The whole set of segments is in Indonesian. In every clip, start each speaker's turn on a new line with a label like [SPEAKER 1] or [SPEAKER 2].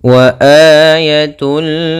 [SPEAKER 1] وآية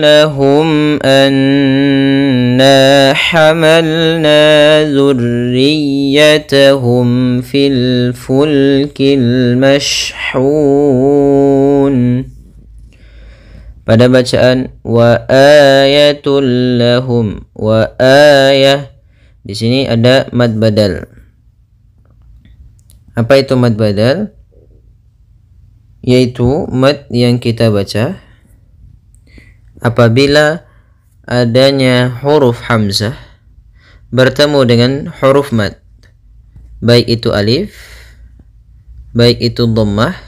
[SPEAKER 1] لهم أنا حملنا ذريتهم في الفلك المشحون. Pada bacaan wa ayatul lahum, wa ayah di sini ada mad badal. Apa itu mad badal? Yaitu mad yang kita baca apabila adanya huruf hamzah bertemu dengan huruf mad, baik itu alif, baik itu dhammah,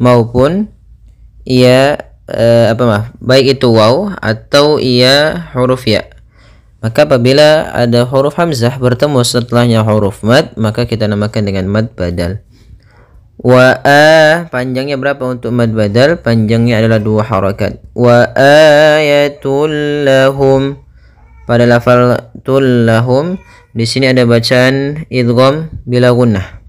[SPEAKER 1] maupun baik itu waw atau huruf ya. Maka apabila ada huruf hamzah bertemu setelahnya huruf mad, maka kita namakan dengan mad badal. Wa panjangnya berapa untuk mad badal? Panjangnya adalah 2 harakat. Wa ayatul lahum. Pada lafal tul lahum di sini ada bacaan idgham bila gunnah,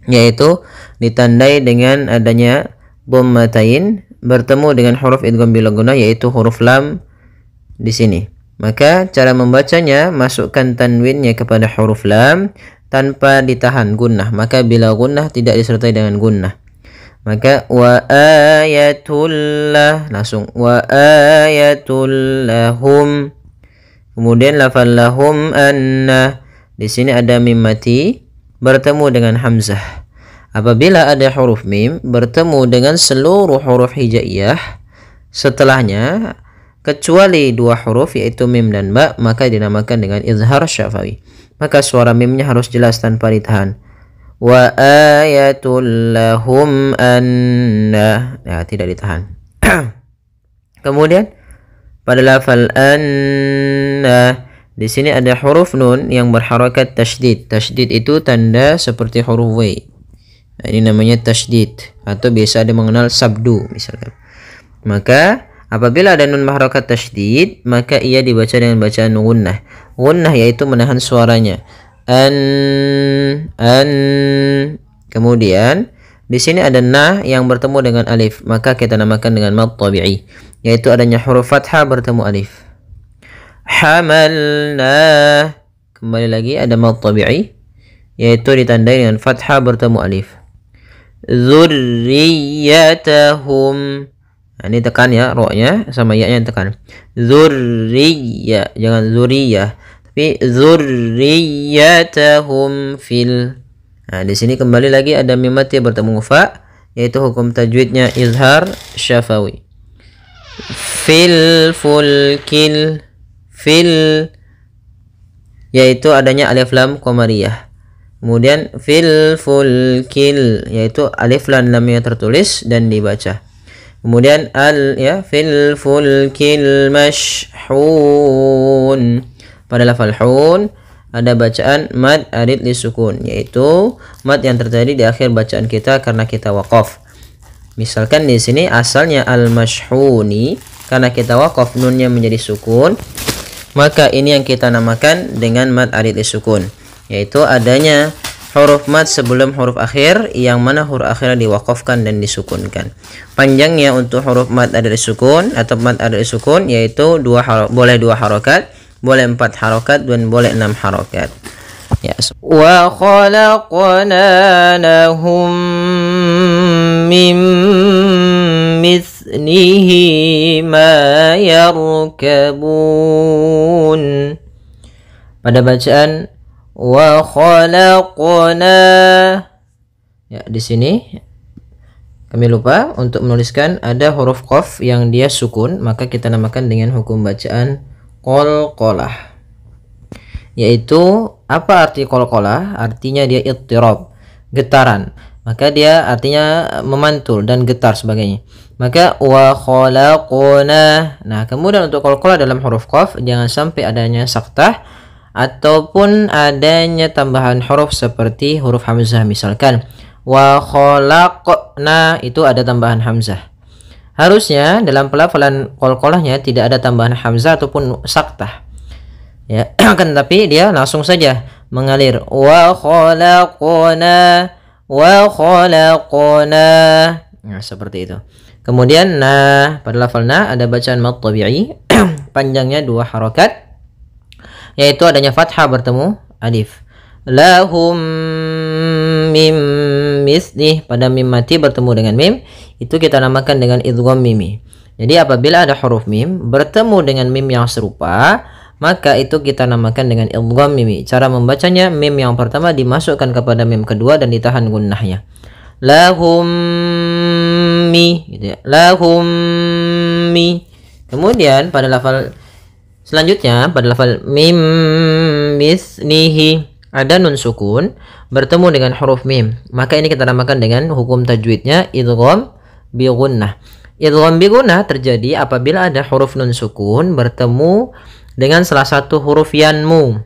[SPEAKER 1] yaitu ditandai dengan adanya dhammatain bertemu dengan huruf idgham bila gunnah, yaitu huruf lam di sini. Maka cara membacanya, masukkan tanwinnya kepada huruf lam tanpa ditahan gunnah. Maka bila gunnah tidak disertai dengan gunnah. Maka wa ayatullah, langsung wa ayatul lahum. Kemudian lafal lahum anna, di sini ada mim mati bertemu dengan hamzah. Apabila ada huruf mim bertemu dengan seluruh huruf hijaiyah setelahnya kecuali 2 huruf yaitu mim dan ba, maka dinamakan dengan izhar syafawi. Maka suara mimnya harus jelas tanpa ditahan. Wa ayatul lahum anna, ya, tidak ditahan. Kemudian pada lafal anna di sini ada huruf nun yang berharakat tasydid. Tasydid itu tanda seperti huruf w. Nah, ini namanya tasydid atau biasa ada mengenal sabdu misalkan. Maka apabila ada nun harakat tasydid, maka ia dibaca dengan bacaan gunnah. Gunnah yaitu menahan suaranya. An. Kemudian di sini ada na yang bertemu dengan alif, maka kita namakan dengan mad tabi'i, yaitu adanya huruf fathah bertemu alif. Hamalna. Kembali lagi ada mad tabi'i, yaitu ditandai dengan fathah bertemu alif. Dzurriyyatahum. Nah, ini tekan ya, ro-nya sama ya-nya tekan. Dzurriyya, jangan dzurriyyah, tapi dzurriyyatahum fil. Nah, di sini kembali lagi ada mim mati bertemu fa, yaitu hukum tajwidnya izhar syafawi. Fil fulkil, fil yaitu adanya alif lam qamariyah. Kemudian fil fulkil yaitu alif lam lamnya tertulis dan dibaca. Kemudian fil fulkil mashhun. Pada lafal hun ada bacaan mad arid li sukun, yaitu mad yang terjadi di akhir bacaan kita karena kita waqaf. Misalkan di sini asalnya al mashhuni, karena kita waqaf nunnya menjadi sukun, maka ini yang kita namakan dengan mad arid li sukun, yaitu adanya huruf mad sebelum huruf akhir yang mana huruf akhirnya diwaqafkan dan disukunkan. Panjangnya untuk huruf mad arid li sukun atau mad arid li sukun yaitu boleh 2 harokat, boleh 4 harokat dan boleh 6 harokat. Ya. Wa khalaqna lahum min mithlihi ma yarkabun. Pada bacaan wa khalaqna, ya, di sini kami lupa untuk menuliskan ada huruf qaf yang dia sukun, maka kita namakan dengan hukum bacaan qalqalah. Yaitu apa arti qalqalah? Artinya dia ittirab, getaran. Maka dia artinya memantul dan getar sebagainya. Maka wa khalaqna. Nah, kemudian untuk qalqalah dalam huruf qaf jangan sampai adanya saktah ataupun adanya tambahan huruf seperti huruf hamzah. Misalkan wa khalaqna itu ada tambahan hamzah. Harusnya dalam pelafalan qalqalahnya tidak ada tambahan hamzah ataupun saktah. Ya, kan tapi dia langsung saja mengalir. Wa khalaqna, wa khalaqna. Nah, seperti itu. Kemudian pada lafal ada bacaan mad tabi'i panjangnya 2 harokat, yaitu adanya fathah bertemu alif. Lahum mim mislih, pada mim mati bertemu dengan mim, itu kita namakan dengan idgham mimi. Jadi apabila ada huruf mim bertemu dengan mim yang serupa, maka itu kita namakan dengan idgham mimi. Cara membacanya, mim yang pertama dimasukkan kepada mim kedua dan ditahan gunnahnya. Lahum mi, gitu ya. Lahum mi. Kemudian pada lafal selanjutnya, pada lafal mim mislihi, ada nun sukun bertemu dengan huruf mim, maka ini kita namakan dengan hukum tajwidnya idgham bi gunnah. Idgham bi gunnah terjadi apabila ada huruf nun sukun bertemu dengan salah satu huruf yanmu.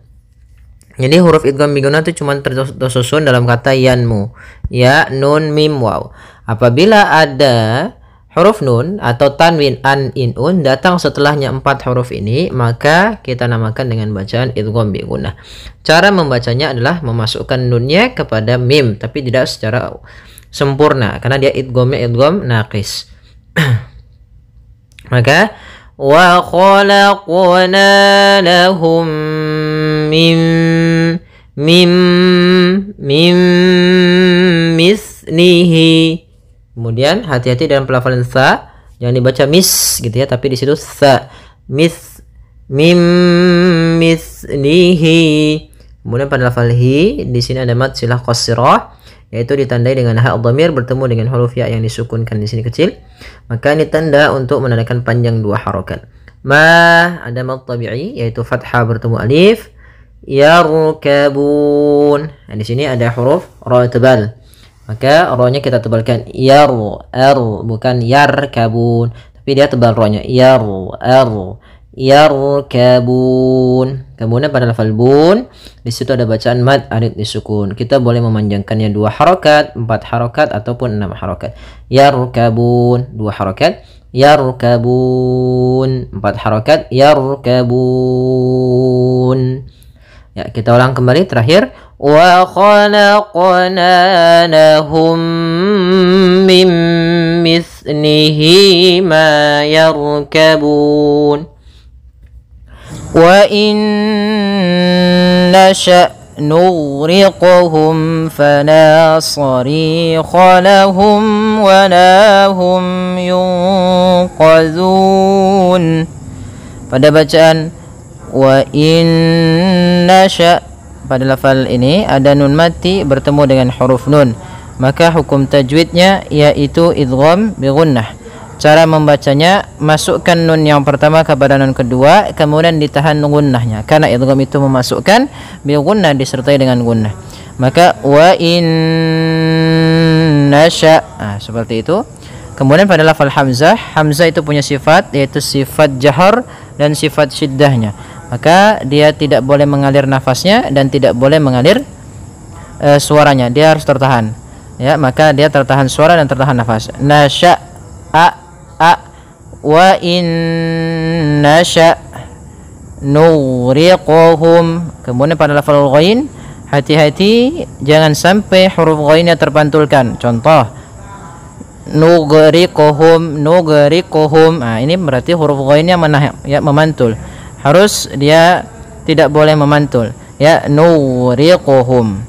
[SPEAKER 1] Jadi huruf idgham bi gunnah itu cuma tersusun dalam kata yanmu, ya, nun, mim, waw. Apabila ada huruf nun atau tanwin an, in, un datang setelahnya 4 huruf ini, maka kita namakan dengan bacaan idgham bi gunnah. Cara membacanya adalah memasukkan nunnya kepada mim, tapi tidak secara sempurna karena dia idghamnya idgham naqis. Maka wa khalaqna lahum mim mislihi. Kemudian hati-hati dalam pelafalan sa, jangan dibaca mis gitu ya, tapi di situ sa, mim mislihi. Kemudian pada lafal hi, di sini ada mad silah qasirah, yaitu ditandai dengan ha dhamir bertemu dengan huruf ya yang disukunkan di sini kecil. Maka ini tanda untuk menandakan panjang 2 harokat. Ma, ada mad tabi'i yaitu fathah bertemu alif. Yarkabun. Nah, di sini ada huruf ra tebal. Maka ra-nya kita tebalkan, bukan yarkabun, tapi dia tebal ra-nya, yarkabun. Kemudian pada lafal bun, di situ ada bacaan mad arid disukun. Kita boleh memanjangkannya 2 harokat, 4 harokat ataupun 6 harokat. Yarkabun 2 harokat, yarkabun 4 harokat, yarkabun. Ya, kita ulang kembali terakhir. Wa khalaqna lahum mim mislihi ma yarkabun. Wa in nasha' nughriqhum fala sarikha lahum wa la hum yunqadhun. Pada bacaan wa in nasha', pada lafal ini ada nun mati bertemu dengan huruf nun, maka hukum tajwidnya yaitu idgham bi gunnah. Cara membacanya, masukkan nun yang pertama kepada nun kedua, kemudian ditahan gunnahnya, karena idgham itu memasukkan, bi gunnah disertai dengan gunnah. Maka wa in nasha', seperti itu. Kemudian pada lafal hamzah, hamzah itu punya sifat, yaitu sifat jahar dan sifat syiddahnya. Maka dia tidak boleh mengalir nafasnya dan tidak boleh mengalir suaranya, dia harus tertahan. Ya, maka dia tertahan suara dan tertahan nafas. Nasha' wa in nasha' nughriqhum. Kemudian pada lafal ghain, hati-hati jangan sampai huruf ghainnya terpantulkan. Contoh nughriqhum. Ini berarti huruf ghainnya memantul. Harus dia tidak boleh memantul, ya, nughriqhum.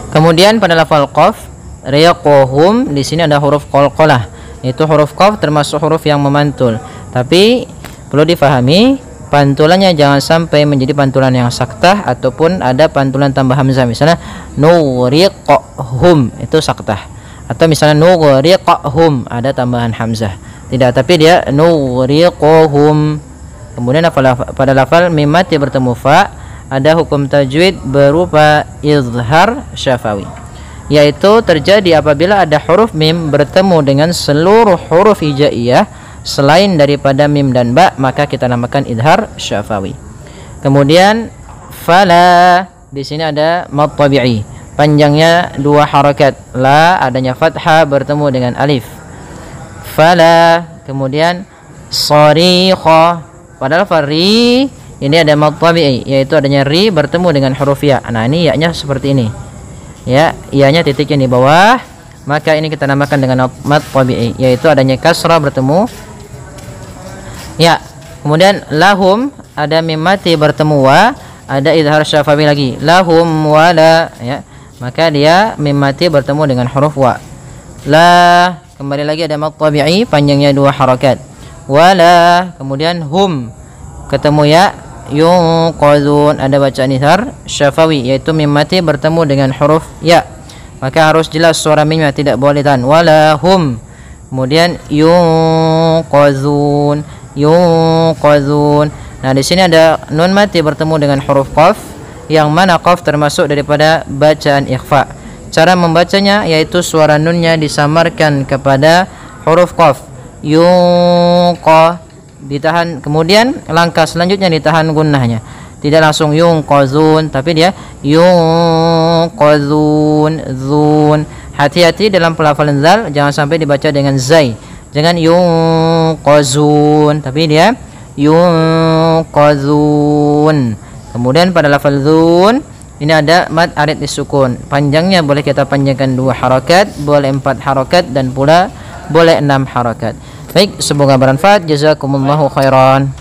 [SPEAKER 1] Kemudian pada lafal qaf, riqhum, di sini ada huruf qalqalah. Itu huruf qaf termasuk huruf yang memantul. Tapi perlu difahami, pantulannya jangan sampai menjadi pantulan yang saktah ataupun ada pantulan tambah hamzah. Misalnya nughriqhum itu saktah, atau misalnya nughriqhum ada tambahan hamzah. Tidak, tapi dia nughriqhum. Kemudian pada lafal mim mati bertemu fa, ada hukum tajwid berupa izhar syafawi, yaitu terjadi apabila ada huruf mim bertemu dengan seluruh huruf hijaiyah selain daripada mim dan ba, maka kita namakan izhar syafawi. Kemudian fala, di sini ada mad tabi'i, panjangnya 2 harakat, la adanya fathah bertemu dengan alif. Fala. Kemudian sarikha, padahal fari ini ada mad tabi'i, yaitu adanya ri bertemu dengan huruf ya. Nah, ini ya-nya seperti ini. ya, ianya titiknya di bawah, maka ini kita namakan dengan mad tabi'i, yaitu adanya kasrah bertemu ya. Kemudian lahum ada mim mati bertemu wa, ada izhar syafawi lagi, lahum wala ya, maka dia mim mati bertemu dengan huruf wa. La, kembali lagi ada mad tabi'i panjangnya 2 harakat. Wala, kemudian hum ketemu ya, yunqadun ada bacaan izhar syafawi, yaitu mim mati bertemu dengan huruf ya, maka harus jelas suara mimnya, tidak boleh tahan. Wala hum, kemudian yunqadun, yunqadun. Nah, di sini ada nun mati bertemu dengan huruf qaf, yang mana qaf termasuk daripada bacaan ikhfa. Cara membacanya yaitu suara nunnya disamarkan kepada huruf qaf. Yunqa ditahan, kemudian langkah selanjutnya ditahan gunnahnya. Tidak langsung yunqazun, tapi dia yunqazun, zun. Hati-hati dalam pelafalan zal, jangan sampai dibaca dengan zai. Jangan yunqazun, tapi dia yunqazun. Kemudian pada lafal zun ini ada mad arid disukun. Panjangnya boleh kita panjangkan 2 harakat, boleh 4 harakat, dan pula boleh 6 harakat. Baik, semoga bermanfaat. Jazakumullahu khairan.